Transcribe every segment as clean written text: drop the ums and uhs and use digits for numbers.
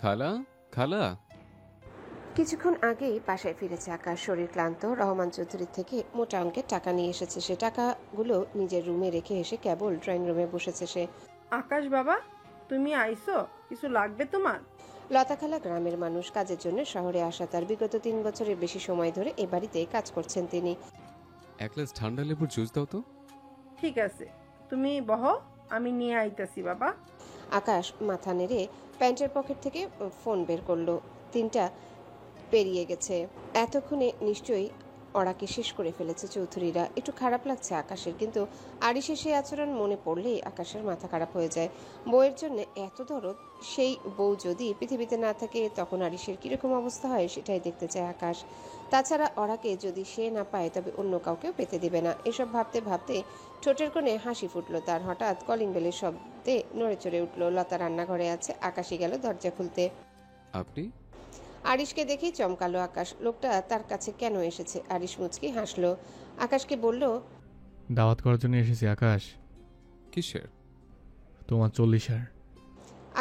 খালা, খালা। কিছুক্ষণ আগেই বাসায় ফিরেছে আকাশ। শরীর ক্লান্ত। রহমান চৌধুরীর থেকে মোটা অঙ্কের টাকা নিয়ে এসেছে সে। টাকাগুলো নিজের রুমে রেখে এসে কেবল ড্রয়িং রুমে বসেছে সে। আকাশ বাবা, তুমি আইছো? কিছু লাগবে তোমার? লতা খালা গ্রামের মানুষ, কাজের জন্য শহরে আসা তার। বিগত 3 বছরের বেশি সময় ধরে এ বাড়িতে কাজ করছেন তিনি। এক গ্লাস ঠান্ডা লেবুর জুস দাও তো। ঠিক আছে, তুমি বহো, আমি নিয়ে আইতাছি বাবা। আকাশ মাথা নেড়ে প্যান্টের পকেট থেকে ফোন বের করলো। 3টা পেরিয়ে গেছে। এতক্ষণে নিশ্চয়ই ওরাকে শেষ করে ফেলেছে চৌধুরীরা। একটু খারাপ লাগছে আকাশের, কিন্তু আরিশের সেই আচরণ মনে পড়লেই আকাশের মাথা খারাপ হয়ে যায়। বউয়ের জন্য এত দরদ, সেই বউ যদি পৃথিবীতে না থাকে তখন আরিশের কীরকম অবস্থা হয় সেটাই দেখতে চায় আকাশ। তাছাড়া ওরাকে যদি সে না পায় তবে অন্য কাউকেও পেতে দিবে না। এসব ভাবতে ভাবতে ঠোঁটের কোণে হাসি ফুটলো তার। হঠাৎ কলিং বেলের শব্দে নড়ে চড়ে উঠল। লতা রান্নাঘরে আছে। আকাশই গেল দরজা খুলতে। আপনি? আরিশকে দেখেই চমকালো আকাশ। লোকটা তার কাছে কেন এসেছে? আরিশ মুচকি হাসলো। আকাশকে বলল, দাওয়াত করার জন্য এসেছি আকাশ। কিসের? তোমার 40-এর।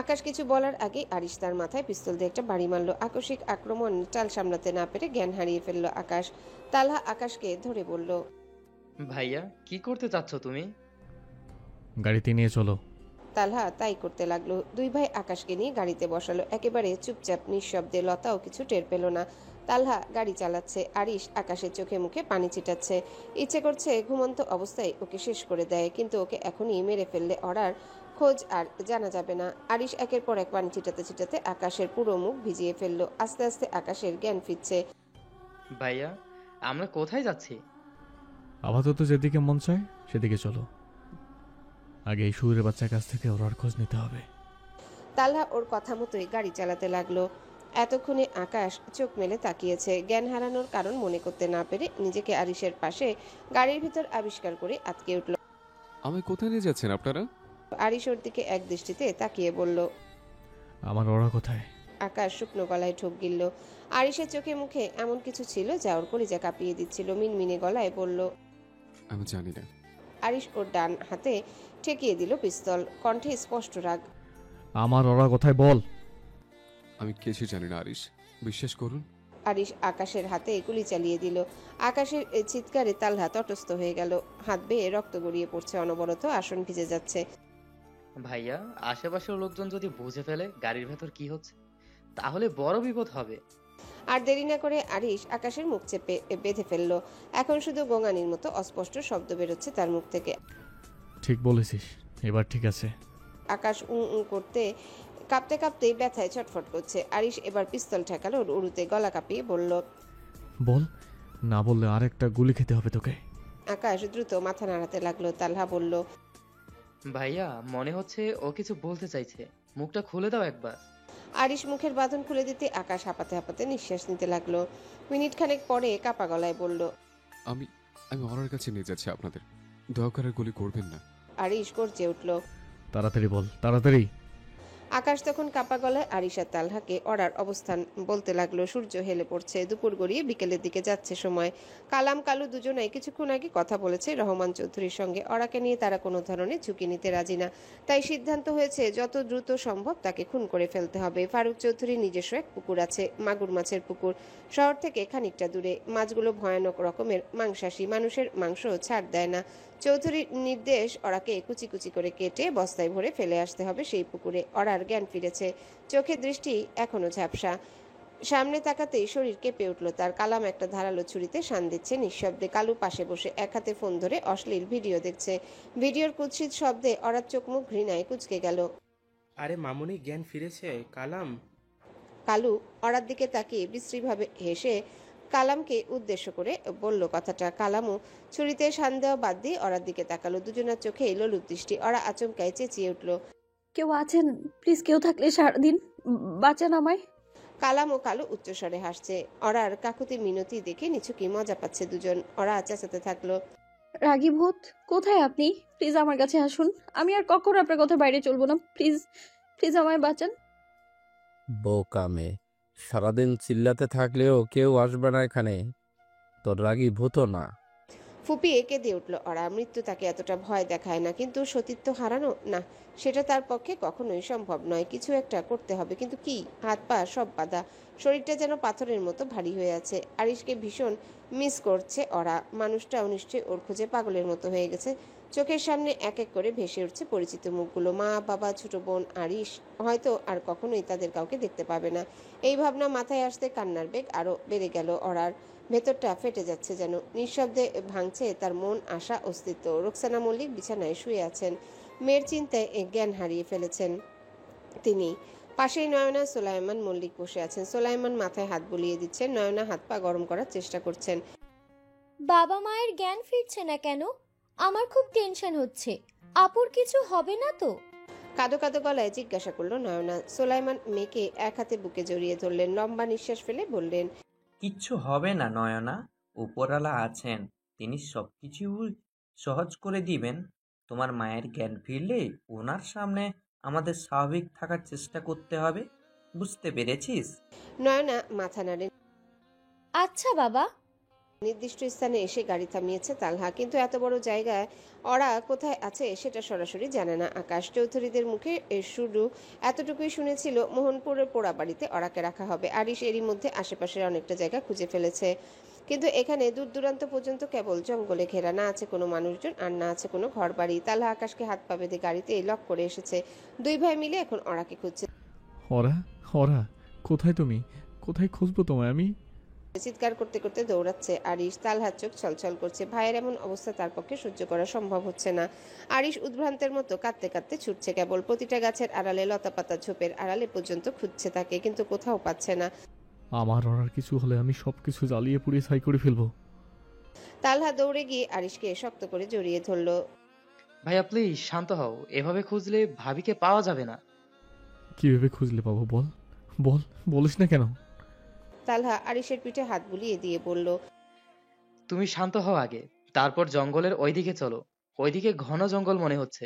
আকাশ কিছু বলার আগেই আরিশ তার মাথায় পিস্তল দিয়ে একটা বাড়ি মারল। আকস্মিক আক্রমণ টাল সামলাতে না পেরে জ্ঞান হারিয়ে ফেলল আকাশ। তালহা আকাশকে ধরে বলল, ভাইয়া কি করতে চাচ্ছ তুমি? গাড়িতে নিয়ে চলো। তালহা তাই করতে লাগলো। দুই ভাই আকাশকে নিয়ে গাড়িতে বসালো। একেবারে চুপচাপ নিঃশব্দে। লতাও কিছু টের পেল না। তালহা গাড়ি চালাচ্ছে। আরিশ আকাশের চোখে মুখে পানি ছিটাচ্ছে। ইচ্ছে করছে ঘুমন্ত অবস্থায় ওকে শেষ করে দেয়, কিন্তু ওকে এখনই মেরে ফেললে ওরার খোঁজ আর জানা যাবে না। আরিশ একের পর এক পানি ছিটাতে ছিটাতে আকাশের পুরো মুখ ভিজিয়ে ফেললো। আস্তে আস্তে আকাশের জ্ঞান ফিরছে। ভাইয়া আমরা কোথায় যাচ্ছি? আপাতত যেদিকে মন চায় সেদিকে চলো। আগে এই সুরের বাচ্চার কাছ থেকে ওর খোঁজ নিতে হবে। তালহা ওর কথা মতোই গাড়ি চালাতে লাগলো। এতক্ষণে আকাশ চোখ মেলে তাকিয়েছে। জ্ঞান হারানোর কারণ মনে করতে না পেরে নিজেকে আরিশের পাশে গাড়ির ভিতর আবিষ্কার করে আটকে উঠল। আমায় কোথায় নিয়ে যাচ্ছেন আপনারা? আরিশ ওর দিকে এক দৃষ্টিতে তাকিয়ে বলল। আমার ওরা কোথায়? আকাশ শুকনো গলায় ঢোক গিলল। আরিশের চোখে মুখে এমন কিছু ছিল যা ওর কলিজা কাঁপিয়ে দিচ্ছিল। মিনমিনে গলায় বলল, আমি জানি না। আরিশ ওর ডান হাতে ঠেকিয়ে দিল পিস্তল। কণ্ঠে স্পষ্ট রাগ। আমার ওরা কোথায় বল। আমি কিছু জানি না আরিশ, বিশ্বাস করুন। আরিশ আকাশের হাতে গুলি চালিয়ে দিল। আকাশের চিৎকারে তালহা তটস্থ হয়ে গেল। হাত বেয়ে রক্ত গড়িয়ে পড়ছে অনবরত। আসন ভিজে যাচ্ছে। ভাইয়া আশেপাশের লোকজন যদি বুঝে ফেলে গাড়ির ভেতর কি হচ্ছে, তাহলে বড় বিপদ হবে। আর দেরি না করে আরিশ আকাশের মুখ চেপে বেঁধে ফেলল। এখন শুধু গোঙানির মতো অস্পষ্ট শব্দ বেরোচ্ছে তার মুখ থেকে। ঠিক বলেছিস, এবার ঠিক আছে। আকাশ করতে কাঁপতে কাঁপতেই ব্যথায় ছটফট করছে। আরিশ এবার পিস্তল ঠেকালো ওর উড়ুতে। গলা কাঁপিয়ে বলল, বল, না বললে আরেকটা গুলি খেতে হবে তোকে। আকাশ দ্রুত মাথা নাড়াতে লাগলো। তালহা বলল, ভাইয়া মনে হচ্ছে ও কিছু বলতে চাইছে, মুখটা খুলে দাও একবার। আরিশ মুখের বাঁধন খুলে দিতে আকাশ হাঁপাতে হাঁপাতে নিঃশ্বাস নিতে লাগলো। মিনিট খানেক পরে কাপা গলায় বলল, আমি আমি ওনার কাছে নিয়ে যাচ্ছি আপনাদের। দয়া করে গুলি করবেন না। আরিশ গর্জে উঠল। তাড়াতাড়ি বল, তাড়াতাড়ি। আকাশ তখন কাপা গলায় আরিশ আর তালহাকে অরার অবস্থান বলতে লাগলো। সূর্য হেলে পড়ছে। দুপুর গড়িয়ে বিকেলের দিকে যাচ্ছে সময়। কালাম কালু দুজনেই কিছুক্ষণ আগে কথা বলেছে রহমান চৌধুরীর সঙ্গে। অরাকে নিয়ে তারা কোনো ধরনের ঝুঁকি নিতে রাজি না। তাই সিদ্ধান্ত হয়েছে যত দ্রুত সম্ভব তাকে খুন করে ফেলতে হবে। ফারুক চৌধুরীর নিজস্ব এক পুকুর আছে, মাগুর মাছের পুকুর। শহর থেকে খানিকটা দূরে। মাছগুলো ভয়ানক রকমের মাংসাশী। মানুষের মাংস ছাড় দেয় না। চৌধুরীর নির্দেশ ওরাকে কুচি কুচি করে কেটে বস্তায় ভরে ফেলে আসতে হবে সেই পুকুরে। অরার জ্ঞান ফিরেছে। চোখের দৃষ্টি এখনো ঝাপসা। সামনে তাকাতেই শরীর কেঁপে উঠল তার। কালাম একটা ধারালো ছুরিতে শান দিচ্ছে নিঃশব্দে। কালু পাশে বসে এক হাতে ফোন ধরে অশ্লীল ভিডিও দেখছে। ভিডিওর কুৎসিত শব্দে অরার চোখ মুখ ঘৃণায় কুঁচকে গেল। আরে মামুনি, জ্ঞান ফিরেছে। কালাম। কালু অরার দিকে তাকিয়ে বিশ্রীভাবে হেসে কালামকে উদ্দেশ্য করে বলল কথাটা। কালামও ছুরিতে শান দেওয়া বাদ দিয়ে অরার দিকে তাকালো। দুজনের চোখে লোলুপ দৃষ্টি। অরা আচমকায় চেঁচিয়ে উঠল, কেউ আছেন? প্লিজ কেউ থাকলে সারাদিন বাঁচান আমায়। কালাম ও কালু উচ্চস্বরে হাসছে। অরার কাকুতি মিনতি দেখে নিছুকি মজা পাচ্ছে দুজন। অরা চেঁচাতে থাকলো, রাগী ভূত, কোথায় আপনি? প্লিজ আমার কাছে আসুন। আমি আর কখনো আপনার কথা বাইরে চলবো না। প্লিজ প্লিজ আমায় বাঁচান। বোকা মেয়ে, সারাদিন চিল্লাতে থাকলেও কেউ আসবে না এখানে। তোর রাগী ভূত না। ফুপিয়ে কেঁদে উঠল ওরা। মৃত্যু তাকে এতটা ভয় দেখায় না, কিন্তু সতীত্ব হারানো না, সেটা তার পক্ষে কখনোই সম্ভব নয়। কিছু একটা করতে হবে, কিন্তু কি? হাত পা সব বাঁধা, শরীরটা যেন পাথরের মতো ভারী হয়ে আছে। আরিশকে ভীষণ মিস করছে ওরা। মানুষটাও নিশ্চয়ই ওর খোঁজে পাগলের মতো হয়ে গেছে। চোখের সামনে এক এক করে ভেসে উঠছে পরিচিত মুখগুলো, মা, বাবা, ছোট বোন। আরিশ হয়তো আর কখনোই তাদের কাউকে দেখতে পাবে না। এই ভাবনা মাথায় আসতে কান্নার বেগ আরো বেড়ে গেল ওরার। ভেতরটা ফেটে যাচ্ছে যেন। নিঃশব্দে ভাঙছে তার মন, আশা, অস্তিত্ব। রোকসানা মল্লিক বিছানায় শুয়ে আছেন। মেয়ের চিন্তায় জ্ঞান হারিয়ে ফেলেছেন তিনি। পাশেই নয়না সোলাইমান মল্লিক বসে আছেন। সোলাইমান মাথায় হাত বুলিয়ে দিচ্ছেন, নয়না হাত পা গরম করার চেষ্টা করছেন। বাবা মায়ের জ্ঞান ফিরছে না কেন? আমার খুব টেনশন হচ্ছে। আপুর কিছু হবে না তো? কাঁদো কাঁদো গলায় জিজ্ঞাসা করলো নয়না। সোলাইমান মেয়েকে এক হাতে বুকে জড়িয়ে ধরলেন, লম্বা নিঃশ্বাস ফেলে বললেন, কিচ্ছু হবে না নয়না, উপরওয়ালা আছেন, তিনি সবকিছু সহজ করে দিবেন। তোমার মায়ের জ্ঞান ফিরলে ওনার সামনে আমাদের স্বাভাবিক থাকার চেষ্টা করতে হবে, বুঝতে পেরেছিস? নয়না মাথা নাড়ে। আচ্ছা বাবা। নির্দিষ্ট স্থানে এসে গাড়ি থামিয়েছে তালহা, কিন্তু এত বড় জায়গায় ওরা কোথায় আছে সেটা সরাসরি জানে না আকাশ। চৌধুরীদের মুখে শুধু এতটুকুই শুনেছিল, মোহনপুরের পোড়া বাড়িতে ওরাকে রাখা হবে। আরিশ এরই মধ্যে আশেপাশের অনেকটা জায়গা খুঁজে ফেলেছে, কিন্তু এখানে দূর দূরান্ত পর্যন্ত কেবল জঙ্গলে ঘেরা, না আছে কোনো মানুষজন আর না আছে কোনো ঘর বাড়ি। তালহা আকাশকে হাত পা বেঁধে গাড়িতে লক করে এসেছে। দুই ভাই মিলে এখন ওরাকে খুঁজছে। ওরা ওরা কোথায়? তুমি কোথায়? খুঁজবো তোমায় আমি। চিৎকার করতে করতে দৌড়াচ্ছে আরিশ। তালহার চোখ ছলছল করছে। ভাইয়ের এমন অবস্থা তার পক্ষে সহ্য করা সম্ভব হচ্ছে না। আরিশ উদ্ভ্রান্তের মতো কাঁদতে কাঁদতে ছুটছে কেবল। প্রতিটা গাছের আড়ালে, লতা পাতা ঝোপের আড়ালে পর্যন্ত খুঁজছে তাকে, কিন্তু কোথাও পাচ্ছে না। আমার ওরার কিছু হলে আমি সবকিছু জ্বালিয়ে পুড়িয়ে ছাই করে ফেলবো। তালহা দৌড়ে গিয়ে আরিশকে শক্ত করে জড়িয়ে ধরলো। ভাইয়া প্লিজ শান্ত হও, এভাবে খুঁজলে ভাবিকে পাওয়া যাবে না। কিভাবে খুঁজলে পাবো বল? বল, বলিস না কেন? তালহা আরিশের পিঠে হাত বুলিয়ে দিয়ে বলল, তুমি শান্ত হও আগে, তারপর জঙ্গলের ওইদিকে চলো। ওইদিকে ঘন জঙ্গল মনে হচ্ছে।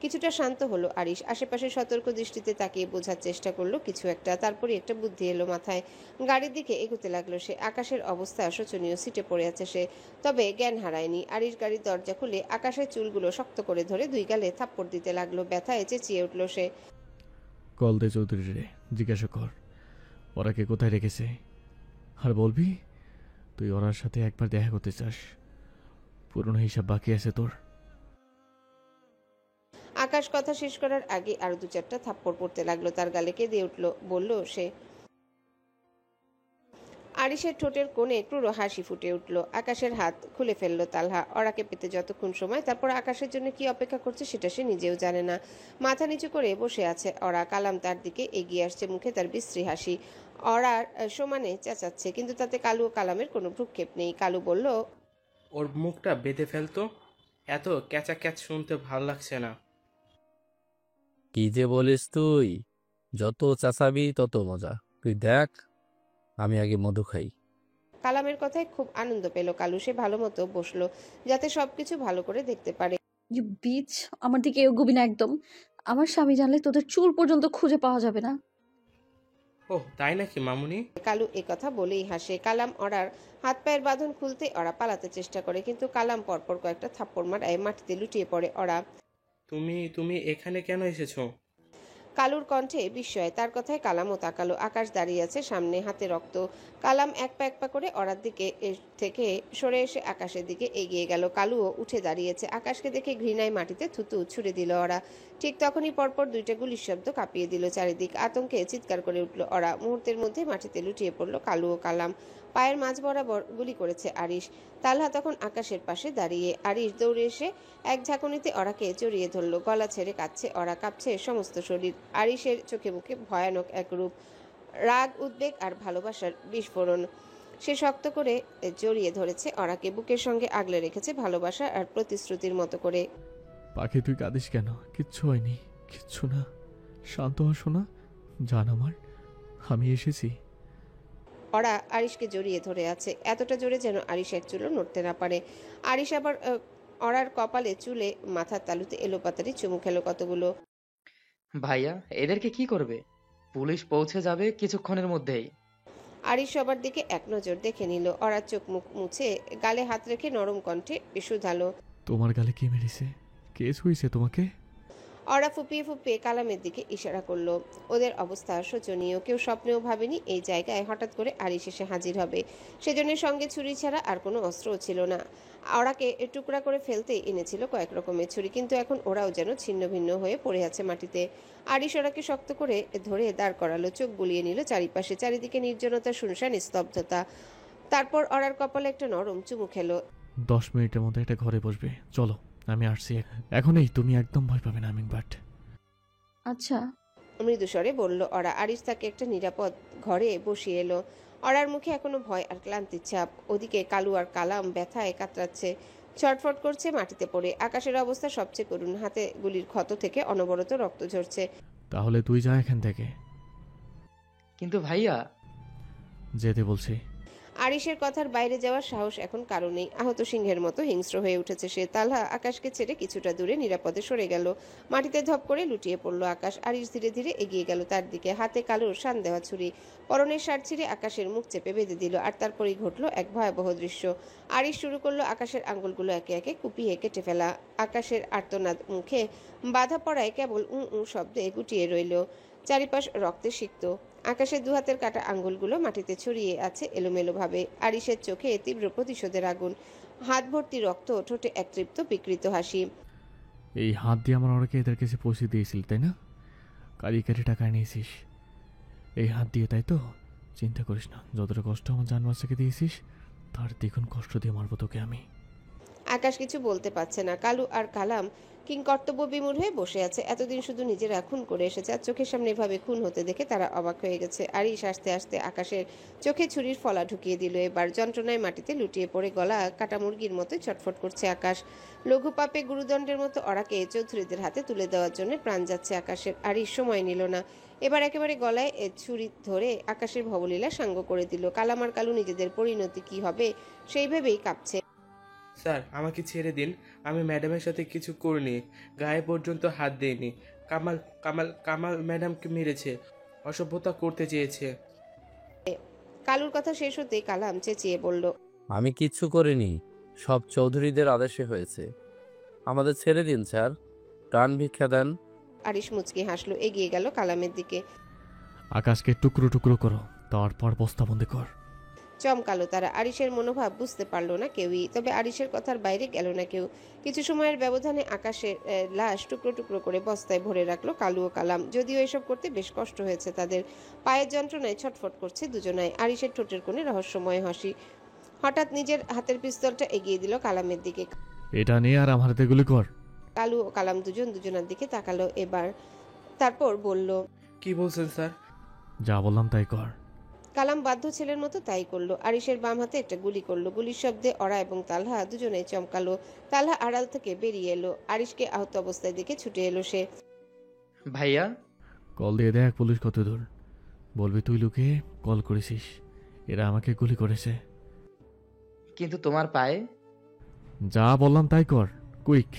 কিছুটা শান্ত হলো আরিশ। আশেপাশে সতর্ক দৃষ্টিতে তাকিয়ে বোঝার চেষ্টা করলো কিছু একটা। তারপরে একটা বুদ্ধি এলো মাথায়। গাড়ির দিকে এগোতে লাগলো সে। আকাশের অবস্থা শোচনীয়, সিটে পড়ে আছে সে, তবে জ্ঞান হারায়নি। আরিশ গাড়ির দরজা খুলে আকাশের চুলগুলো শক্ত করে ধরে দুই গালে থাপ্পড় দিতে লাগলো। ব্যথায় চেঁচিয়ে উঠল সে। কল দে চৌধুরী রে, জিজ্ঞাসা কর ওরাকে কোথায় রেখেছে। আর বলবি তুই ওরার সাথে একবার দেখা করতে চাস, পুরনো হিসাব বাকি আছে তোর। আকাশ কথা শেষ করার আগে আরো দু চারটা থাপ্পড় পড়তে লাগলো তার গালে। কেঁদে উঠল, বলল সে। আরিশের ঠোঁটের কোণে ক্রুড় হাসি ফুটে উঠল। আকাশের হাত খুলে ফেললো তালহা ওরাকে পেতে যতক্ষণ সময়। তারপর আকাশের জন্য কি অপেক্ষা করছে সেটা সে নিজেও জানে না। মাথা নিচু করে বসে আছে ওরা। কালাম তার দিকে এগিয়ে আসছে, মুখে তার বিশ্রী হাসি। ওরার সমানে চেঁচাচ্ছে, কিন্তু তাতে কালু ও কালামের কোনো ভ্রুক্ষেপ নেই। কালু বলল, ওর মুখটা বেঁধে ফেলতো, এত ক্যাচা ক্যাচ শুনতে ভালো লাগছে না। কি যে বলিস তুই? যত চাচাবি তত মজা। তুই দেখ, আমি আগে মধু খাই। কালামের কথায় খুব আনন্দ পেল কালু। সে ভালো মতো বসলো, যাতে সবকিছু ভালো করে দেখতে পারে। ইউ বিচ, আমার দিকে এগোবি না একদম। আমার স্বামী জানলে তোদের চুল পর্যন্ত খুঁজে পাওয়া যাবে না। ওহ তাই নাকি মামুনি? কালু এ কথা বলেই হাসে। কালাম ওরার হাত পায়ের বাঁধন খুলতে ওরা পালাতে চেষ্টা করে, কিন্তু কালাম পরপর কয়েকটা থাপ্পড় মারায় মাটিতে লুটিয়ে পড়ে ওরা। তুমি তুমি এখানে কেন এসেছো? কালুর কণ্ঠে বিস্ময়। তার কথায় কালামও তাকালো। আকাশ দাঁড়িয়ে আছে সামনে, হাতে রক্ত। কালাম এক পা করে ওরার দিকে থেকে সরে এসে আকাশের দিকে এগিয়ে গেল। কালুও উঠে দাঁড়িয়েছে। আকাশকে দেখে ঘৃণায় মাটিতে থুতু ছুড়ে দিল ওরা। ঠিক তখনই পরপর দুইটা গুলির শব্দ কাঁপিয়ে দিল চারিদিক। আতঙ্কে চিৎকার করে উঠল ওরা। মুহূর্তের মধ্যে মাটিতে লুটিয়ে পড়ল কালু ও কালাম। পায়ের মাঝ বরাবর গুলি করেছে আরিশ। তালহা তখন আকাশের পাশে দাঁড়িয়ে। আরিশ দৌড়ে এসে এক ঝাঁকুনিতে ওরাকে জড়িয়ে ধরল। গলা ছেড়ে কাঁদছে ওরা, কাঁপছে সমস্ত শরীর। আরিশের চোখে মুখে ভয়ানক এক রূপ, রাগ, উদ্বেগ আর ভালোবাসার বিস্ফোরণ। সে শক্ত করে জড়িয়ে ধরেছে ওরাকে, বুকের সঙ্গে আগলে রেখেছে ভালোবাসা আর প্রতিশ্রুতির মতো করে। পাখি তুই কাঁদিস কেন? কিচ্ছু হয়নি, কিচ্ছু না। শান্ত হ সোনা, জান আমার, আমি এসেছি। ওরা আরিশকে জড়িয়ে ধরে আছে, এতটা জোরে যেন আরিশ এক চুলও নড়তে না পারে। আরিশ আবার ওরার কপালে, চুলে, মাথার তালুতে এলোপাতারি চুমু খেলো কতগুলো। ভাইয়া এদেরকে কি করবে? পুলিশ পৌঁছে যাবে কিছুক্ষণের মধ্যেই। আরিশ সবার দিকে এক নজর দেখে নিল। অরার চোখ মুখ মুছে গালে হাত রেখে নরম কণ্ঠে শুধালো, তোমার গালে কে মেরেছে? কে ছুঁয়েছে তোমাকে? অরা ফুপিয়ে ফুপিয়ে কালামের দিকে ইশারা করলো। ওদের অবস্থা শোচনীয়। কেউ স্বপ্নেও ভাবেনি এই জায়গায় হঠাৎ করে আরিশ এসে হাজির হবে। সেজন্য সঙ্গে ছুরি ছাড়া আর কোনো অস্ত্রও ছিল না। ওরাকে টুকরা করে ফেলতে এনেছিল কয়েক রকমের ছুরি, কিন্তু এখন ওরাও যেন ছিন্ন ভিন্ন হয়ে পড়ে আছে মাটিতে। আরিশ ওরাকে শক্ত করে ধরে দাঁড় করালো, চোখ বুলিয়ে নিল চারিপাশে। চারিদিকে নির্জনতা, শুনশান, স্তব্ধতা। তারপর ওরার কপালে একটা নরম চুমু খেলো। 10 মিনিটের মধ্যে একটা ঘরে বসবে, চলো আমি আসছি এখনই। তুমি একদম ভয় পাবে না আমিন বাট। আচ্ছা। মৃদুস্বরে বলল ওরা। আরিশ তাকে একটা নিরাপদ ঘরে বসিয়ে এলো। অরার মুখে এখনো ভয় আর ক্লান্তির ছাপ। ওদিকে কালু আর কালাম ব্যথায় কাতরাচ্ছে, ছটফট করছে মাটিতে পড়ে। আকাশের অবস্থা সবচেয়ে করুণ, হাতে গুলির ক্ষত থেকে অনবরত রক্ত ঝরছে। তাহলে তুই যা এখান থেকে। কিন্তু ভাইয়া, যেতে বলছি। আরিশের কথার বাইরে যাওয়ার সাহস এখন কারো নেই। আহত সিংহের মতো হিংস্র হয়ে উঠেছে সে। তালহা আকাশকে ছেড়ে কিছুটা দূরে নিরাপদে সরে গেল। মাটিতে ধপ করে লুটিয়ে পড়ল আকাশ। আরিশ ধীরে ধীরে এগিয়ে গেল তার দিকে, হাতে কালোর শান দেওয়া ছুরি। পরনের শার্ট ছিঁড়ে আকাশের মুখ চেপে বেঁধে দিল। আর তারপরেই ঘটল এক ভয়াবহ দৃশ্য। আরিশ শুরু করলো আকাশের আঙ্গুলগুলো একে একে কুপিয়ে কেটে ফেলা। আকাশের আর্তনাদ মুখে বাধা পড়ায় কেবল শব্দে গুটিয়ে রইল। চারিপাশ রক্তে সিক্ত। আকাশের দুহাতের কাটা আঙ্গুলগুলো মাটিতে ছড়িয়ে আছে এলোমেলোভাবে। আরিশের চোখে তীব্র প্রতিশোধের আগুন, হাত ভর্তি রক্ত, ঠোঁটে এক তৃপ্ত বিকৃত হাসি। এই হাত দিয়ে আমার ওরাকে এদের কাছে পৌঁছে দিয়েছিল তাই না? কারি কারি টাকা নিয়েছিস এই হাত দিয়ে, তাই তো? চিন্তা করিস না, যতটা কষ্ট আমার জানবাচ্চাকে দিয়েছিস তার দ্বিগুণ কষ্ট দিয়ে মারবো তোকে আমি। আকাশ কিছু বলতে পারছে না। কালু আর কালাম কিংকর্তব্য বিমূঢ় হয়ে বসে আছে। এতদিন শুধু নিজেরা খুন করে এসেছে, আর চোখের সামনে এভাবে খুন হতে দেখে তারা অবাক হয়ে গেছে। আরিশ আস্তে আস্তে আকাশের চোখে ছুরির ফলা ঢুকিয়ে দিল। এবার যন্ত্রণায় মাটিতে লুটিয়ে পড়ে গলা কাটা মুরগির মতো ছটফট করছে আকাশ। লঘু পাপে গুরুদণ্ডের মতো ওরাকে চৌধুরীদের হাতে তুলে দেওয়ার জন্য প্রাণ যাচ্ছে আকাশের। আরিশ সময় নিল না, এবার একেবারে গলায় ছুরি ধরে আকাশের ভবলীলা সাঙ্গ করে দিল। কালাম আর কালু নিজেদের পরিণতি কি হবে সেই ভেবেই কাঁপছে। স্যার, আমাকে ছেড়ে দিন। আমি ম্যাডামের সাথে কিছু করিনি, গায়ে পর্যন্ত হাত দেইনি। কামাল কামাল কামাল ম্যাডামকে মেরেছে, অসভ্যতা করতে চেয়েছে। কালুর কথা শেষ হতেই কালাম চেঁচিয়ে বলল, আমি কিচ্ছু করিনি, সব চৌধুরীদের আদেশে হয়েছে। আমাদের ছেড়ে দিন স্যার, প্রাণ ভিক্ষা দেন। আরিশ মুচকি হাসলো, এগিয়ে গেল কালামের দিকে। আকাশকে টুকরো টুকরো করো, তারপর বস্তাবন্দি কর। চমকালো তারা। আরিশের মনোভাব বুঝতে পারলো না কেউই, তবে আরিশের কথার বাইরে গেল না কেউ। কিছু সময়ের ব্যবধানে আকাশের লাশ টুকরো টুকরো করে বস্তায় ভরে রাখলো কালু ও কালাম। যদিও এসব করতে বেশ কষ্ট হয়েছে তাদের। পায়ের যন্ত্রণায় ছটফট করছে দুজনায়। আরিশের ঠোঁটের কোণে রহস্যময় হাসি। হঠাৎ নিজের হাতের পিস্তলটা এগিয়ে দিল কালামের দিকে। এটা নিয়ে আর আমার হাতে গুলি কর। কালু ও কালাম দুজনের দিকে তাকালো এবার। তারপর বলল, কি বলছেন স্যার? যা বললাম তাই কর। কালাম বাধ্য ছেলের মতো তাই করলো। আরিশের বাম হাতে একটা গুলি করলো। গুলির শব্দে ওরা এবং তালহা দুজনেই চমকালো। তালহা আড়াল থেকে বেরিয়ে এলো। আরিশকে আহত অবস্থায় দেখে ছুটে এলো সে। ভাইয়া, কল দিয়ে দেখ পুলিশ কত দূর। বলবি তুই লুকিয়ে কল করেছিস, এরা আমাকে গুলি করেছে। কিন্তু তোমার পায়ে? যা বললাম তাই কর, কুইক।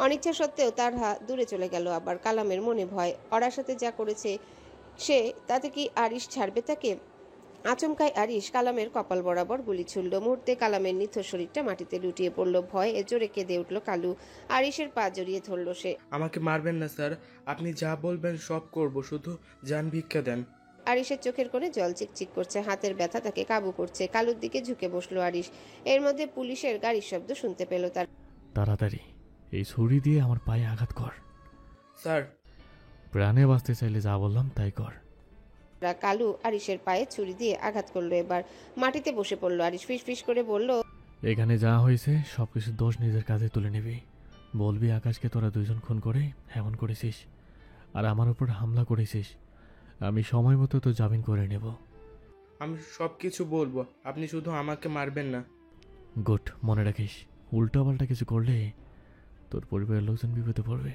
অনিচ্ছা সত্ত্বেও তালহা দূরে চলে গেল। আবার কালামের মনে ভয়, ওরার সাথে যা করেছে সে, তাতে কি আরিশ ছাড়বে তাকে? আচমকায় আরিশ কালামের কপাল বরাবর গুলি ছুড়ল। মুহূর্তে কালামের নিথর শরীরটা মাটিতে লুটিয়ে পড়ল। ভয়ে জোরে কেঁদে উঠল কালু। আরিশের পা জড়িয়ে ধরল সে। আমাকে মারবেন না স্যার, আপনি যা বলবেন সব করব, শুধু জান ভিক্ষা দেন। আরিশের চোখের কোণে জল চিকচিক করছে, হাতের ব্যথা তাকে কাবু করছে। কালুর দিকে ঝুঁকে বসলো আরিশ। এর মধ্যে পুলিশের গাড়ির শব্দ শুনতে পেল তার। তাড়াতাড়ি এই ছুরি দিয়ে আমার পায়ে আঘাত কর। স্যার, প্রাণে বাঁচতে চাইলে যা বললাম তাই কর। কালু আরিশের পায়ে ছুরি দিয়ে আঘাত করলো। এবার মাটিতে বসে পড়লো আরিশ। ফিস করে বলল, এখানে যা হয়েছে সবকিছু দোষ নিজের কাঁধে তুলে নিবি। বলবি আকাশকে তোরা দুইজন খুন করে এমন করেছিস, আর আমার উপর হামলা করেছিস। আমি সময় মতো তো জামিন করে নেব। আমি সব কিছু বলবো, আপনি শুধু আমাকে মারবেন না। গুড, মনে রাখিস উল্টোপাল্টা কিছু করলে তোর পরিবারের লোকজন বিপদে পড়বে।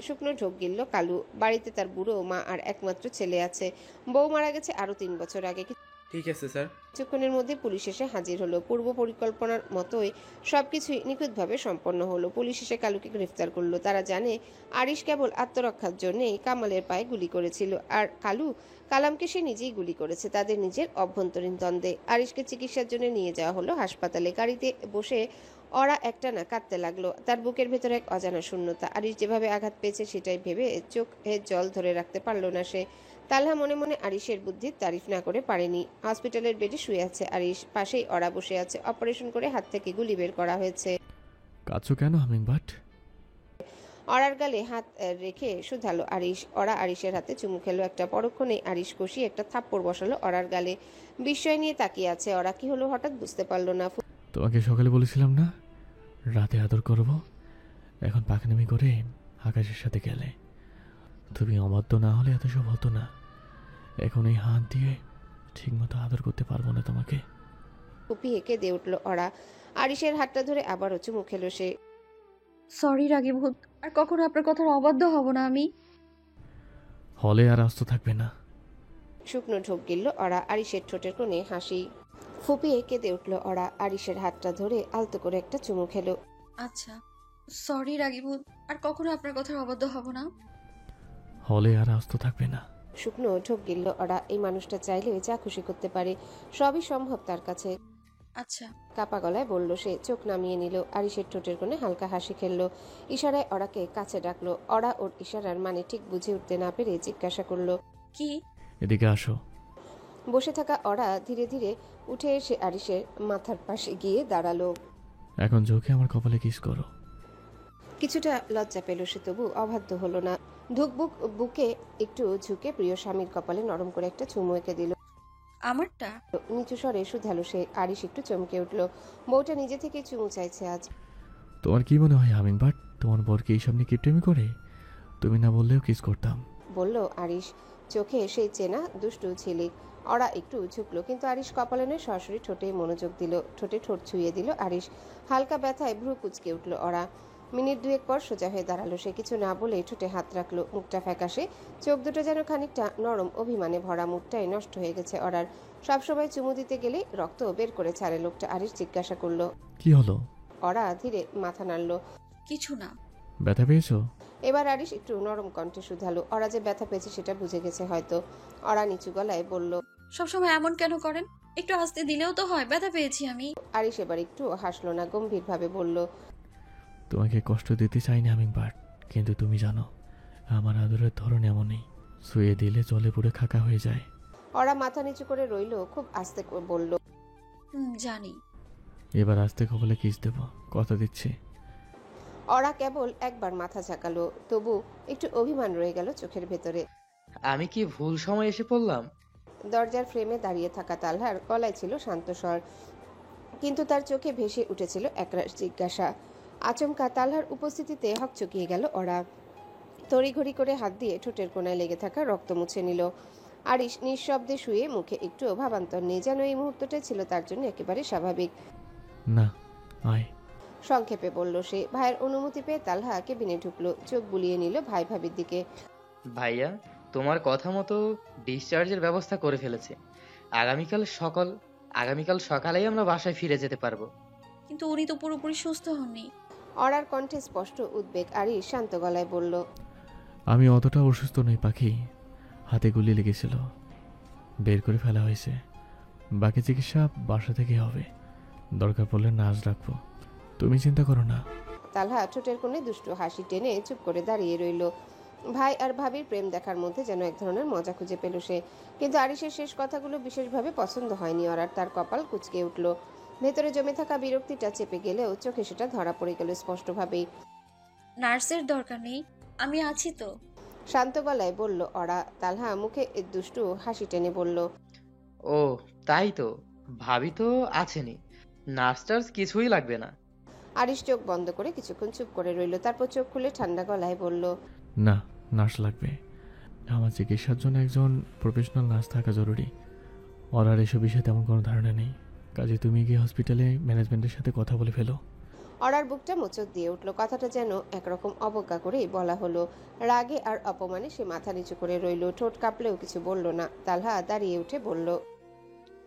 শুকনো ঢোক গিলল কালু। বাড়িতে তার বুড়ো মা আর একমাত্র ছেলে আছে। বউ মারা গেছে আরো 3 বছর আগে। ঠিক আছে স্যার। কিছুক্ষণের মধ্যে পুলিশ এসে হাজির হলো। পূর্ব পরিকল্পনার মতোই সবকিছুই নিখুঁতভাবে সম্পন্ন হলো। পুলিশ এসে কালুকে গ্রেফতার করলো। তারা জানে আরিশ কেবল আত্মরক্ষার জন্যই কামালের পায়ে গুলি করেছিল, আর কালামকে সে নিজেই গুলি করেছে তাদের নিজের অভ্যন্তরীণ দ্বন্দ্বে। আরিশকে চিকিৎসার জন্য নিয়ে যাওয়া হলো হাসপাতালে। গাড়িতে বসে ওরা একটানা কাঁদতে লাগলো। তার বুকের ভেতরে এক অজানা শূন্যতা। আরিশ যেভাবে আঘাত পেয়েছে সেটাই ভেবে চোখে জল ধরে রাখতে পারলো না সে। তালহা মনে মনে আরিশের বুদ্ধির তারিফ না করে পারেনি। হসপিটালের বেডে শুয়ে আছে আরিশ, পাশেই ওরা বসে আছে। অপারেশন করে হাত থেকে গুলি বের করা হয়েছে। কাঁদছো কেন হামিংবার্ড? অরার গালে হাত রেখে শুধালো আরিশ। ওরা আরিশের হাতে চুমু খেলো। একটা পরক্ষণে আরিশ কষিয়ে একটা থাপ্পড় বসালো ওরার গালে। বিস্ময় নিয়ে তাকিয়ে আছে ওরা। কি হলো হঠাৎ বুঝতে পারলো না। তোমাকে সকালে বলেছিলাম না রাতে আদর করব? এখন পাকনামি করে আকাশের সাথে গেলে। তুমি অবাধ্য না হলে এত সব হতো না। এখন এই হাত দিয়ে ঠিকমতো আদর করতে পারবো না তোমাকে। কুপিয়ে কেঁদে উঠল ওরা। আরিশের হাতটা ধরে আবারও চুমু খেলো সে। সরি রাগীভূত, আর কখনো আপনার কথার অবাধ্য হব না আমি। হলে আর আস্ত থাকবে না। শুকনো ঢোক গিলল ওরা। আরিশের ঠোঁটের কোণে হাসি ফুপিয়ে কেঁদে উঠল ওরা। আরিশের হাতটা ধরে আলতো করে একটা চুমু খেলো। আচ্ছা সরি রাগীভূত, আর কখনো আপনার কথার অবাধ্য হব না। হলে আর আস্ত থাকবে না। শুকনো ঢোক গিলল ওরা। এই মানুষটা চাইলে যা খুশি করতে পারে, সবই সম্ভব তার কাছে। আচ্ছা। কাপা গলায় বলল সে। চোখ নামিয়ে নিল। আরিশের ঠোঁটের কোণে হালকা হাসি খেললো। ইশারায় ওরাকে কাছে ডাকলো। ওরা ওর ইশারার মানে ঠিক বুঝে উঠতে না পেরে জিজ্ঞাসা করলো, কি? এদিকে আসো। বসে থাকা ওরা ধীরে ধীরে উঠে এসে আরিশের মাথার পাশে গিয়ে দাঁড়ালো। এখন চোখে আমার কপালে কিস করো। কিছুটা লজ্জা পেল সে, তবু অবাধ্য হলো না। বুকে একটু ঝুঁকে প্রিয় স্বামীর কপালে নরম করে একটা চুমু এঁকে দিল। আমারটা? নিচু স্বরে শুধালো সে। আরিশ একটু চমকে উঠল। বউটা নিজে থেকে চুমু চাইছে আজ। তোমার কি মনে হয় হামিংবার্ড তোমার বরকে এইসব নিয়ে কিপটেমি করে? তুমি না বললেও কিস করতাম। বলল আরিশ। চোখে সেই চেনা দুষ্টু ছিলিক। ওরা একটু ঝুঁকলো, কিন্তু আরিশ কপালে নয় সরাসরি ঠোঁটে মনোযোগ দিল। ঠোঁটে ঠোঁট ছুঁয়ে দিল আরিশ। হালকা ব্যথায় ভ্রু কুঁচকে উঠল ওরা। মিনিট দুয়েক পর সোজা হয়ে দাঁড়ালো সে। কিছু না বলে ঠোঁটে হাত রাখলো। মুখটা ফ্যাকাশে, চোখ দুটো যেন খানিকটা নরম অভিমানে ভরা। মুখটাই নষ্ট হয়ে গেছে ওরার। সবসময় চুমু দিতে গেলে রক্ত বের করে ছাড়ে লোকটা। আরিশ জিজ্ঞাসা করলো, কি হলো? ওরা ধীরে মাথা নাড়ল। কিছু না। ব্যথা পেয়েছো? এবার আরিশ একটু নরম কণ্ঠে শুধালো। ওরা যে ব্যথা পেয়েছে সেটা বুঝে গেছে হয়তো। ওরা নিচু গলায় বলল, সবসময় এমন কেন করেন? একটু আসতে দিলেও তো হয়, ব্যথা পেয়েছি আমি। আরিশ এবার একটু হাসলো না, গম্ভীরভাবে বলল, তোমাকে কষ্ট দিতে চাইনি হামিংবার্ড, কিন্তু তুমি জানো আমার আদরের ধরন এমনই। শুয়ে দিলে জলে পুড়ে খাকা হয়ে যায়। ওরা মাথা নিচু করে রইল। খুব আস্তে বলল, জানি। এবার আস্তে কপালে কিস দেব, কথা দিচ্ছি। ওরা কেবল একবার মাথা ঝাঁকালো, তবু একটু অভিমান রয়ে গেল চোখের ভেতরে। আমি কি ভুল সময় এসে পড়লাম? দরজার ফ্রেমে দাঁড়িয়ে থাকা তালহার গলায় ছিল শান্ত স্বর, কিন্তু তার চোখে ভেসে উঠেছিল একরাশ জিজ্ঞাসা। আচমকা তালহার উপস্থিতিতে হকচকিয়ে গেল ওরা। তড়িঘড়ি করে হাত দিয়ে ঠোঁটের কোণায় লেগে থাকা রক্ত মুছে নিল। আরিশ নিঃশব্দে শুয়ে, মুখে একটু ভাবান্তর নেই, যেন এই মুহূর্তটাই ছিল তার জন্য একেবারে স্বাভাবিক। না, আয়। সংক্ষেপে বলল সে। ভাইয়ের অনুমতি পেয়ে তালহা কেবিনে ঢুকলো। চোখ বুলিয়ে নিল ভাই ভাবির দিকে। ভাইয়া, তোমার কথা মতো ডিসচার্জের ব্যবস্থা করে ফেলেছে। আগামীকাল সকালেই আমরা বাসায় ফিরে যেতে পারবো। কিন্তু উনি তো পুরোপুরি সুস্থ হননি। অরার কণ্ঠে স্পষ্ট উদ্বেগ। আরিশ শান্ত গলায় বলল, আমি অতটা অসুস্থ নই পাখি। হাতে গুলি লেগেছিল, বের করে ফেলা হয়েছে। বাকি চিকিৎসা বাসা থেকে হবে। দরকার পড়লে নার্স রাখবো, তুমি চিন্তা করো না। তালহা ঠোঁটের কোণে দুষ্টু হাসি টেনে চুপ করে দাঁড়িয়ে রইল। ভাই আর ভাবির প্রেম দেখার মধ্যে যেন এক ধরনের মজা খুঁজে পেল সে। কিন্তু আরিশের শেষ কথাগুলো বিশেষভাবে পছন্দ হয়নি ওরার। তার কপাল কুঁচকে উঠল। ভেতরে জমে থাকা বিরক্তিটা চেপে গেলেও চোখে সেটা ধরা পড়ে গেল স্পষ্টভাবেই। নার্সের দরকার নেই, আমি আছি তো। শান্ত গলায় বলল ওরা। তালহা মুখে দুষ্টু হাসি টেনে বলল, ও তাই তো, ভাবি তো আছেনি, নার্স টার্স কিছুই লাগবে না। আরিশ চোখ বন্ধ করে কিছুক্ষণ চুপ করে রইল। তারপর চোখ খুলে ঠান্ডা গলায় বলল, না, নার্স লাগবে। আমার চিকিৎসার জন্য একজন প্রফেশনাল নার্স থাকা জরুরি। ওর আর এসব বিষয়ে তেমন কোনো ধারণা নেই। কাজে তুমি গিয়ে হসপিটালে ম্যানেজমেন্টের সাথে কথা বলে ফেলো। অরার বুকটা মোচড় দিয়ে উঠল। কথাটা যেন একরকম অবজ্ঞা করেই বলা হলো। রাগে আর অপমানে সে মাথা নিচু করে রইল। ঠোঁট কাঁপলেও কিছু বলল না। তালহা দাঁড়িয়ে উঠে বলল,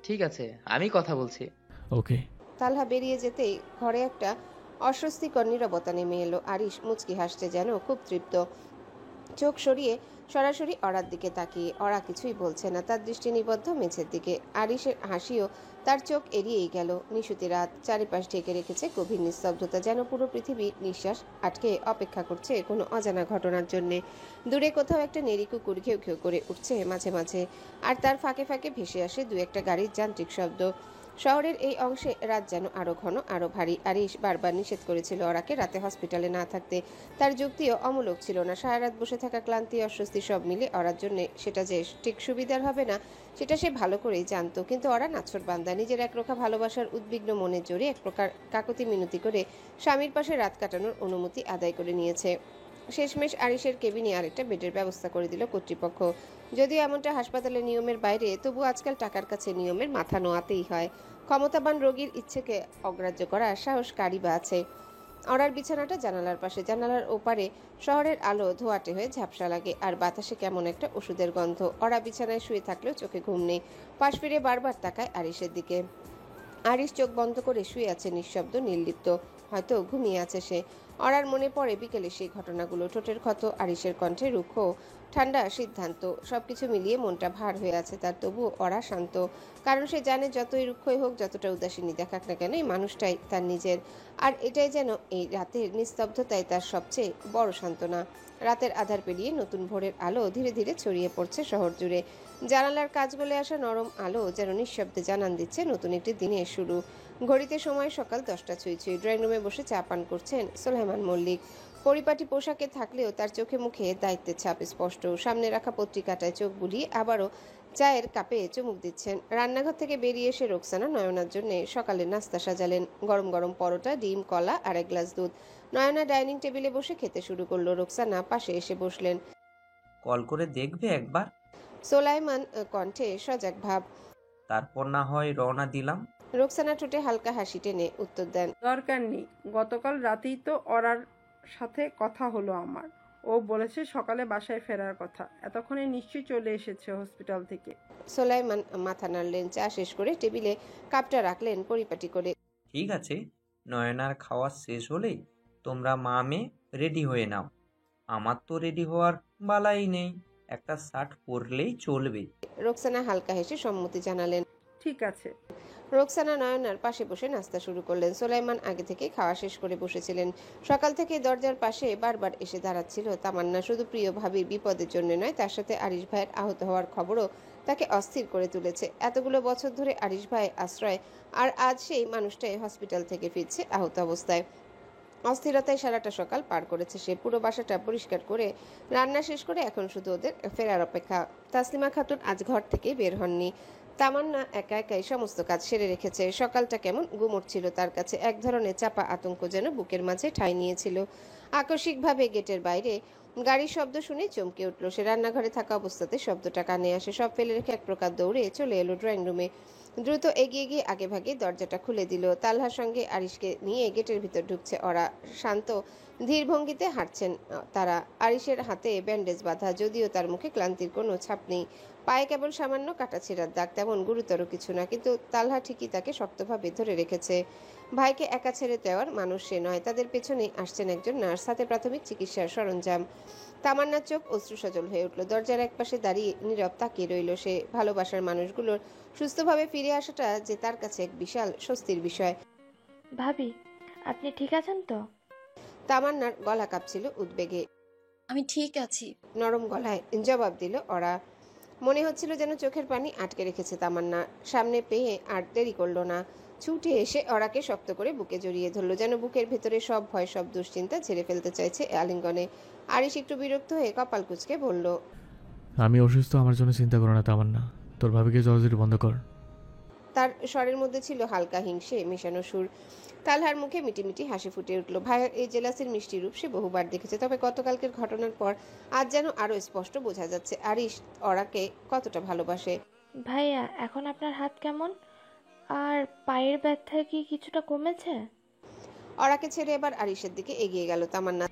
ঠিক আছে, আমি কথা বলছি। ওকে। তালহা বেরিয়ে যেতেই ঘরে একটা অস্বস্তিকর নীরবতা নেমে এলো। আরিশ মুচকি হাসছে, যেন খুব তৃপ্ত। চোখ সরিয়ে সরাসরি অরার দিকে তাকিয়ে। অরা কিছুই বলছে না, তার দৃষ্টি নিবদ্ধ মেঝের দিকে। আরিশের হাসিও তার চোখ এড়িয়েই গেল। নিশুতি রাত, চারিপাশ ঢেকে রেখেছে গভীর নিস্তব্ধতা, যেন পুরো পৃথিবী নিঃশ্বাস আটকে অপেক্ষা করছে কোনো অজানা ঘটনার জন্যে। দূরে কোথাও একটা নেড়ি কুকুর ঘেউ ঘেউ করে উঠছে মাঝে মাঝে, আর তার ফাঁকে ফাঁকে ভেসে আসে দু একটা গাড়ির যান্ত্রিক শব্দ। শহরের এই অংশে রাত যেন আরো ঘন, আরো ভারী। আরিশ বারবার নিষেধ করেছিল অরাকে রাতে হসপিটালে না থাকতে। তার যুক্তিও অমূলক ছিল না। সারা রাত বসে থাকা ক্লান্তি, অস্বস্তি সব মিলে অরার জন্য সেটা যে ঠিক সুবিধার হবে না, সেটা সে ভালো করেই জানতো। কিন্তু অরা নাছোড়বান্দা, নিজের একরোখা ভালোবাসার উদ্বিগ্ন মনের জোরে এক প্রকার কাকতি মিনতি করে স্বামীর পাশে রাত কাটানোর অনুমতি আদায় করে নিয়েছে। শেষমেশ আরিশের কেবিনে আরেকটা বেডের ব্যবস্থা করে দিল কর্তৃপক্ষ। যদিও এমনটা হাসপাতালের নিয়মের বাইরে, তবু আজকাল টাকার কাছে নিয়মের মাথা নোয়াতেই হয়। ক্ষমতাবান রোগীর ইচ্ছেকে অগ্রাহ্য করার সাহস কারই বা আছে। অরার বিছানাটা জানালার পাশে। জানালার ওপারে শহরের আলো ধোঁয়াটে হয়ে ঝাপসা লাগে, আর বাতাসে কেমন একটা ওষুধের গন্ধ। অরা বিছানায় শুয়ে থাকলেও চোখে ঘুম নেই। পাশ ফিরে বারবার তাকায় আরিশের দিকে। আরিশ চোখ বন্ধ করে শুয়ে আছে, নিঃশব্দ, নির্লিপ্ত। হয়তো ঘুমিয়ে আছে সে। অরার মনে পড়ে বিকেলে সেই ঘটনাগুলো। ঠোঁটের ক্ষত, আরিশের কণ্ঠে রুক্ষ ঠান্ডা সিদ্ধান্ত, সবকিছু মিলিয়ে মনটা ভার হয়ে আছে তার। তবুও অরা শান্ত, কারণ সে জানে যতই রুক্ষই হোক, যতটা উদাসীনী দেখাক না কেন, এই মানুষটাই তার নিজের। আর এটাই যেন এই রাতের নিস্তব্ধতায় তার সবচেয়ে বড় সান্ত্বনা। রাতের আধার পেরিয়ে নতুন ভোরের আলো ধীরে ধীরে ছড়িয়ে পড়ছে শহর জুড়ে। জানালার কাজ গলে আসা নরম আলো যেন নিঃশব্দে জানান দিচ্ছে নতুন একটি দিনের শুরু। ঘড়িতে সময় সকাল 10টা ছুঁই ছুঁই। ড্রয়িং রুমে বসে চা পান করছেন সোলাইমান মল্লিক। পরিপাটি পোশাকে থাকলেও তার চোখে মুখে দায়িত্বের ছাপ স্পষ্ট। সামনে রাখা পত্রিকাটায় চোখ বুলিয়ে আবারও চায়ের কাপে চুমুক দিচ্ছেন। রান্নাঘর থেকে বেরিয়ে এসে রোকসানা নয়নার জন্য সকালে নাস্তা সাজালেন। গরম গরম পরোটা, ডিম, কলা আর এক গ্লাস দুধ। নয়না ডাইনিং টেবিলে বসে খেতে শুরু করলো। রোকসানা পাশে এসে বসলেন। কল করে দেখবে একবার, সোলাইমান কণ্ঠে সজাগ ভাব। তারপর না হয় রওনা দিলাম। রোকসানা ঠোঁটে হালকা হাসি টেনে উত্তর দেন, দরকার নেই, গতকাল রাতেই তো অরার সাথে কথা হলো আমার। ও বলেছে সকালে বাসায় ফেরার কথা। এতক্ষণে নিশ্চয়ই চলে এসেছে হসপিটাল থেকে। সোলাইমান মাথা নাড়লেন। চা শেষ করে টেবিলে কাপটা রাখলেন পরিপাটি করে। ঠিক আছে, নয়নার খাওয়া শেষ হলেই তোমরা মা মেয়ে রেডি হয়ে নাও। আমার তো রেডি হওয়ার বালাই নেই, একটা শার্ট পরলেই চলবে। রোকসানা হালকা হেসে সম্মতি জানালেন। ঠিক আছে। রোকসানা নয়নার পাশে বসে নাস্তা শুরু করলেন। সোলাইমান আগে থেকে খাওয়া শেষ করে বসেছিলেন। সকাল থেকে দরজার পাশে বারবার এসে দাঁড়াচ্ছিল তামান্না। শুধু প্রিয় ভাবির বিপদের জন্য নয়, তার সাথে আরিশ ভাইয়ের আহত হওয়ার খবরও তাকে অস্থির করে তুলেছে। এতগুলো বছর ধরে আরিশ ভাইয়ের আশ্রয়, আর আজ সেই মানুষটাই হসপিটাল থেকে ফিরছে আহত অবস্থায়। অস্থিরতায় সারাটা সকাল পার করেছে সে। পুরো বাসাটা পরিষ্কার করে রান্না শেষ করে এখন শুধু ওদের ফেরার অপেক্ষা। তাসলিমা খাতুন আজ ঘর থেকে বের হননি। তামান্না একা একাই সমস্ত কাজ সেরে রেখেছে। সকালটা কেমন গুমোট ছিল তার কাছে। এক ধরনের চাপা আতঙ্ক যেন বুকের মাঝে ঠাঁই নিয়েছিল। আকস্মিকভাবে গেটের বাইরে গাড়ির শব্দ শুনে চমকে উঠল সে। রান্নাঘরে থাকা অবস্থাতে শব্দটা কানে আসে। সব ফেলে রেখে এক প্রকার দৌড়ে চলে এলো ড্রয়িং রুমে। দ্রুত এগিয়ে গিয়ে আগে ভাগে দরজাটা খুলে দিল। তালহার সঙ্গে আরিশকে নিয়ে গেটের ভিতর ঢুকছে ওরা। শান্ত ধীর ভঙ্গিতে হাঁটছেন তারা। আরিশের হাতে ব্যান্ডেজ বাঁধা, যদিও তার মুখে ক্লান্তির কোনো ছাপ নেই। পায়ে কেবল সামান্য কাটাছেঁড়ার দাগ, তেমন গুরুতর কিছু না। কিন্তু তালহা ঠিকই তাকে শক্তভাবে ধরে রেখেছে। ভাইকে একা ছেড়ে দেওয়ার মানুষ সে নয়। তাদের পেছনেই আসছেন একজন নার্স, সাথে প্রাথমিক চিকিৎসার সরঞ্জাম। তামান্নার চোখ অশ্রুসজল হয়ে উঠল। দরজার একপাশে দাঁড়িয়ে নীরব তাকিয়ে রইল সে। ভালোবাসার মানুষগুলোর সুস্থভাবে ফিরে আসাটা যে তার কাছে এক বিশাল স্বস্তির বিষয়। ভাবি, আপনি ঠিক আছেন তো? তামান্নার গলা কাঁপছিল উদ্বেগে। আমি ঠিক আছি। নরম গলায় জবাব দিল ওরা। মনে হচ্ছিল যেন চোখের পানি আটকে রেখেছে তামান্না। সামনে পেয়ে আর দেরি করলো না। ছুটে এসে ওরাকে শক্ত করে বুকে জড়িয়ে ধরলো, যেন বুকের ভেতরে সব ভয়, সব দুশ্চিন্তা ঝেড়ে ফেলতে চাইছে আলিঙ্গনে। আরিশ একটু বিরক্ত হয়ে কপাল কুঁচকে বলল, আমি অসুস্থ, আমার জন্য চিন্তা করো না তামান্না। তোর ভাবিকে জলজরি বন্ধ কর। তার স্বরের মধ্যে ছিল হালকা হিংসে মেশানো সুর। তালহার মুখে মিটিমিটি হাসি ফুটে উঠল। ভাইয়ের এই জেলাসির মিষ্টি রূপ সে বহুবার দেখেছে, তবে গতকালকের ঘটনার পর আজ যেন আরো স্পষ্ট বোঝা যাচ্ছে আরিশ ওরাকে কতটা ভালোবাসে। ভাইয়া, এখন আপনার হাত কেমন? আর পায়ের ব্যথা কি কিছুটা কমেছে? ওরাকে ছেড়ে এবার আরিশের দিকে এগিয়ে গেল তামান্না।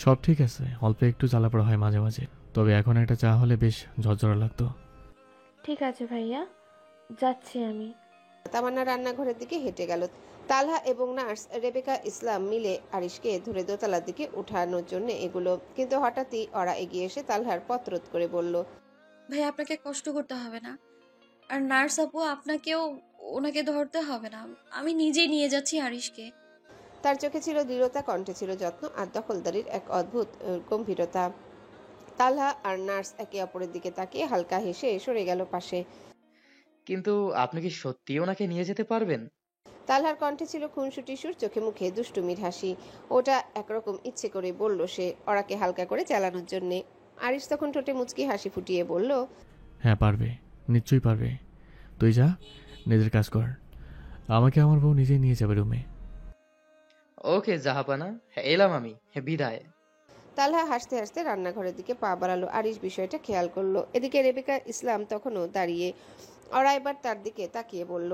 সব ঠিক আছে, অল্প একটু জ্বালাপড়া হয় মাঝে মাঝে, তবে এখন একটা চা হলে বেশ ঝরঝরা লাগতো। ঠিক আছে ভাইয়া, যাচ্ছি আমি। তামান্না রান্নাঘরের দিকে হেঁটে গেল। তালহা এবং নার্স রেবেকা ইসলাম মিলে আরিশকে ধরে দোতলার দিকে উঠানোর জন্য এগুলো, কিন্তু হঠাৎই ওরা এগিয়ে এসে তালহার পথ রোধ করে বলল, ভাই আপনাকে কষ্ট করতে হবে না, আর নার্স আপু আপনাকেও ওনাকে ধরতে হবে না, আমি নিজেই নিয়ে যাচ্ছি আরিশকে। তার চোখে ছিল দৃঢ়তা, কণ্ঠে ছিল যত্ন আর দখলদারির এক অদ্ভুত গম্ভীরতা। তালহা আর নার্স একে অপরের দিকে তাকিয়ে হালকা হেসে সরে গেল পাশে। কিন্তু আপনি কি সত্যি ওনাকে নিয়ে যেতে পারবেন? তালহার কণ্ঠে ছিল খুনসুটি সুর, চোখে মুখে দুষ্টুমির হাসি। ওটা একরকম ইচ্ছে করে বলল সে, ওরাকে হালকা করে চালানোর জন্যে। আরিশ তখন ঠোঁটে মুচকি হাসি ফুটিয়ে বলল, হ্যাঁ পারবে, নিশ্চয়ই পারবে। তুই যা, নিজের কাজ কর, আমাকে আমার বউ নিজেই নিয়ে যাবে রুমে। ওকে জাহাপানা, এলাম আমি, বিদায়। তালহা হাসতে হাসতে রান্নাঘরের দিকে পা বাড়ালো। আরিশ বিষয়টা খেয়াল করলো। এদিকে রেবেকা ইসলাম তখনও দাঁড়িয়ে। ওরা এবার তার দিকে তাকিয়ে বলল,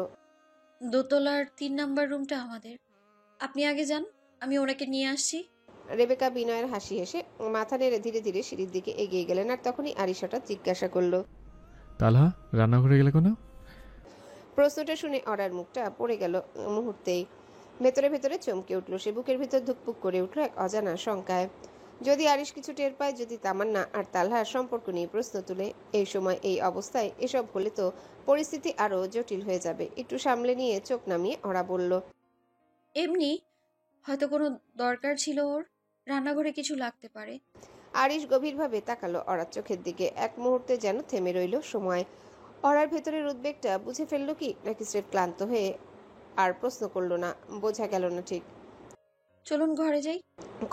দোতলার 3 নাম্বার রুমটা আমাদের, আপনি আগে যান, আমি ওনাকে নিয়ে আসছি। রেবেকা বিনয়ের হাসি হেসে মাথা নেড়ে ধীরে ধীরে সিঁড়ির দিকে এগিয়ে গেলেন। আর তখনই আরিশ হঠাৎ জিজ্ঞাসা করলো, তালহা রান্নাঘরে গেলে কোনো? প্রশ্নটা শুনে অরার মুখটা পড়ে গেল মুহূর্তেই। ভেতরে ভেতরে চমকে উঠল সে, বুকের ভিতর ধুকপুক করে উঠল এক অজানা শঙ্কায়। যদি আরিশ কিছু টের পায়, যদি তামান্না আর তালহার সম্পর্ক নিয়ে প্রশ্ন তুলে, এই সময় এই অবস্থায় এসব হলে তো পরিস্থিতি আরো জটিল হয়ে যাবে। একটু সামলে নিয়ে চোখ নামিয়ে ওরা বলল, এমনি হয়তো কোনো দরকার ছিল ওর, রান্নাঘরে কিছু লাগতে পারে। আরিশ গভীরভাবে তাকালো অরার চোখের দিকে। এক মুহূর্তে যেন থেমে রইল সময়। অরার ভেতরের উদ্বেগটা বুঝে ফেললো কি, নাকি স্রেফ ক্লান্ত হয়ে আর প্রশ্ন করলো না, বোঝা গেল না ঠিক। চলুন ঘরে যাই।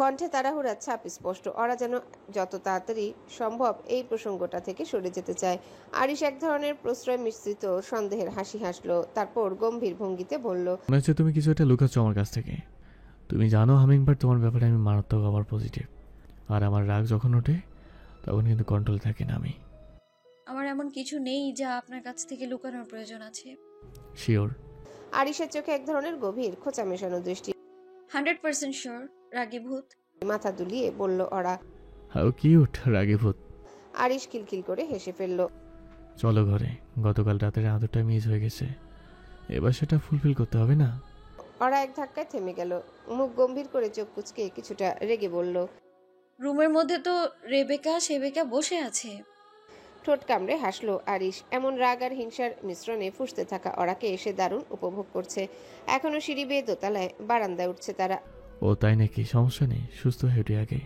কণ্ঠে তাড়াহুড়ার ছাপ স্পষ্ট। ওরা যেন যত তাড়াতাড়ি সম্ভব এই প্রসঙ্গটা থেকে সরে যেতে চায়। আরিশ এক ধরনের প্রশ্রয় মিশ্রিত সন্দেহের হাসি হাসলো, তারপর গম্ভীর ভঙ্গিতে বলল, মনে হচ্ছে তুমি কিছু একটা লুকাচ্ছ আমার কাছ থেকে। তুমি জানো হামিংবার্ড, তোমার ব্যাপারে আমি মারাত্মক আবার পজিটিভ, আর আমার রাগ যখন ওঠে তখন কিন্তু কন্ট্রোল থাকে না আমি। আমার এমন কিছু নেই যা আপনার কাছ থেকে লুকানোর প্রয়োজন আছে। শিওর? আরিশের চোখে এক ধরনের গভীর খোঁচা মেশানো দৃষ্টি। 100% শিওর, রাগী ভূত। মাথা দুলিয়ে বলল ওরা। হাউ কিউট রাগী ভূত। আরিশ খিলখিল করে হেসে ফেলল। চলো ঘরে, গতকাল রাতের আদরটা মিস হয়ে গেছে, এবার সেটা ফুলফিল করতে হবে না? ওরা এক ধাক্কায় থেমে গেল। মুখ গম্ভীর করে চোখ কুচকে কিছুটা রেগে বলল, রুমের মধ্যে তো রেবেকা সেবেকা বসে আছে। ঠোঁট কামড়ে হাসলো আরিশ। এমন রাগ আর হিংসার মিশ্রণে ফুঁসতে থাকা ওরাকে এসে দারুণ উপভোগ করছে। এখনো সিঁড়ি বেয়ে দোতলায় বারান্দায় উঠছে তারা। ও তাই নাকি? সমস্যা নেই, সুস্থ হয়ে উঠে আগে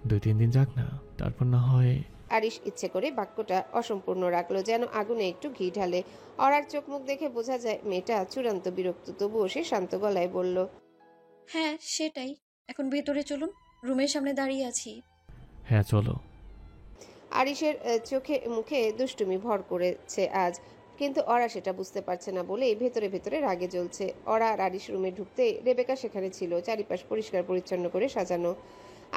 2-3 দিন যাক না, তারপর না হয়। আরিশ ইচ্ছে করে বাক্যটা অসম্পূর্ণ রাখলো, যেন আগুনে একটু ঘি ঢালে। অরার চোখ মুখ দেখে বোঝা যায় মেয়েটা চূড়ান্ত বিরক্ত, তবুও সে শান্ত গলায় বলল, হ্যাঁ সেটাই, এখন ভেতরে চলুন, রুমের সামনে দাঁড়িয়ে আছি। হ্যাঁ চলো। আরিশের চোখে মুখে দুষ্টুমি ভর করেছে আজ, কিন্তু ওরা সেটা বুঝতে পারছে না বলেই ভেতরে ভেতরে রাগে জ্বলছে। ওরা আর আরিশ রুমে ঢুকতে রেবেকা সেখানে ছিল, চারিপাশ পরিষ্কার পরিচ্ছন্ন করে সাজানো।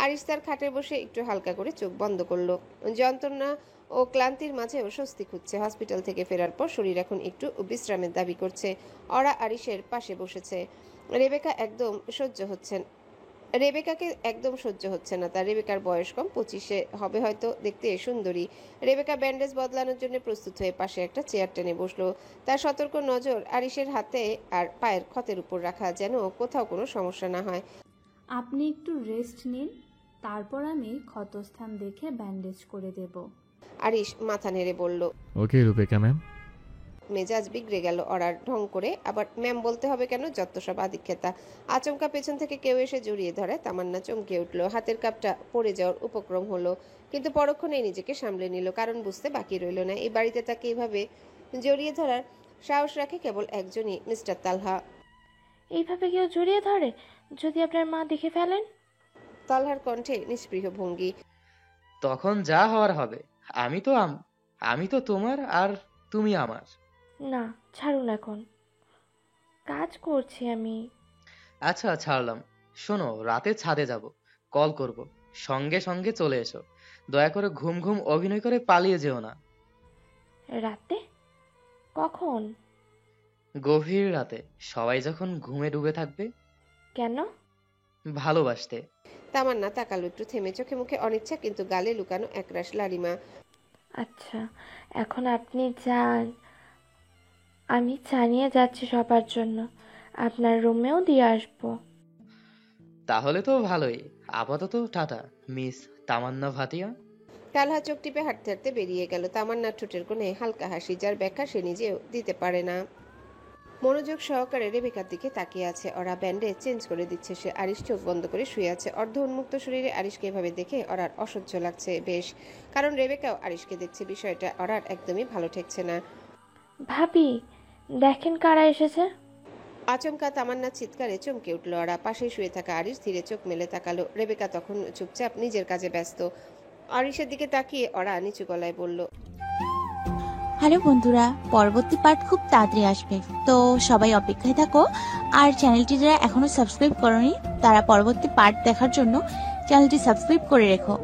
আরিশ তার খাটে বসে একটু হালকা করে চোখ বন্ধ করলো। যন্ত্রণা ও ক্লান্তির মাঝেও স্বস্তি খুঁজছে। হসপিটাল থেকে ফেরার পর শরীর এখন একটু বিশ্রামের দাবি করছে। ওরা আরিশের পাশে বসেছে। রেবেকাকে একদম সহ্য হচ্ছে না তার। রেবেকার বয়স কম, 25 হবে হয়তো, দেখতে সুন্দরী। রেবেকা ব্যান্ডেজ বদলানোর জন্য প্রস্তুত হয়ে পাশে একটা চেয়ার টেনে বসলো। তার সতর্ক নজর আরিশের হাতে আর পায়ের ক্ষতের উপর রাখা, যেন কোথাও কোনো সমস্যা না হয়। আপনি একটু রেস্ট নিন, তারপর আমি ক্ষতস্থান দেখে ব্যান্ডেজ করে দেব। আরিশ মাথা নেড়ে বলল। ওকে রূপেকা ম্যাম। মেজাজ বিগড়ে গেল অরার। ঢং করে আবার ম্যাম বলতে হবে কেন? যত সব আদিক্ষেতা। আচমকা পেছন থেকে কেউ এসে জড়িয়ে ধরে তামান্না চমকে উঠল। হাতের কাপটা পড়ে যাওয়ার উপক্রম হলো, কিন্তু পরক্ষণেই নিজেকে সামলে নিল, কারণ বুঝতে বাকি রইল না এই বাড়িতে তাকে এভাবে জড়িয়ে ধরার সাহস রাখে কেবল একজনই, মিস্টার তালহা। এইভাবে কেউ জড়িয়ে ধরে? যদি আপনার মা দেখে ফেলেন? তালহার কণ্ঠে নিষ্পৃহ ভঙ্গি। তখন যা হওয়ার হবে। আমি তো তোমার, আর তুমি আমার। না, ছাড়ুন, এখন কাজ করছি আমি। আচ্ছা ছাড়লাম। শোনো, রাতে ছাদে যাব, কল করব, সঙ্গে সঙ্গে চলে এসো। দয়া করে ঘুম ঘুম অভিনয় করে পালিয়ে যেও না। রাতে? কখন? গভীর রাতে, সবাই যখন ঘুমে ডুবে থাকবে। কেন? ভালোবাসতে। তামান্না তাকালো একটু থেমে, চোখে মুখে অনিচ্ছা কিন্তু গালে লুকানো একরাশ লালিমা। আচ্ছা, এখন আপনি যান, আমি জানিয়ে যাচ্ছি সবার জন্য, আপনার রুমেও দিয়ে আসবো। তাহলে তো ভালোই। আপাতত টাটা মিস তামান্না ভাতিয়া। তালহা চোখ টিপে হাঁটতে হাঁটতে বেরিয়ে গেল। তামান্নার ঠোঁটের কোণে হালকা হাসি, যার ব্যাখ্যা সে নিজেও দিতে পারে না। মনোযোগ সহকারে রেবেকার দিকে তাকিয়ে আছে ওরা। ব্যান্ডেজ চেঞ্জ করে দিচ্ছে সে। আরিশ চোখ বন্ধ করে শুয়ে আছে। অর্ধ উন্মুক্ত শরীরে আরিশকে এভাবে দেখে ওরার অসহ্য লাগছে বেশ, কারণ রেবেকাও আরিশকে দেখছে। বিষয়টা ওরার একদমই ভালো ঠেকছে না। ভাবি, দেখেন কারা এসেছে। আচমকা তামান্নার চিৎকারে চমকে উঠল ওরা। পাশে শুয়ে থাকা আরিশ ধীরে চোখ মেলে তাকালো। রেবেকা তখন চুপচাপ নিজের কাজে ব্যস্ত। আরিশের দিকে তাকিয়ে ওরা নিচু গলায় বলল, হ্যালো বন্ধুরা, পরবর্তী পার্ট খুব তাড়াতাড়ি আসবে, তো সবাই অপেক্ষায় থাকো। আর চ্যানেলটি যারা এখনো সাবস্ক্রাইব করোনি তারা পরবর্তী পার্ট দেখার জন্য চ্যানেলটি সাবস্ক্রাইব করে রেখো।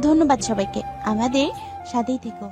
ধন্যবাদ সবাইকে, আমাদের সাথেই থেকো।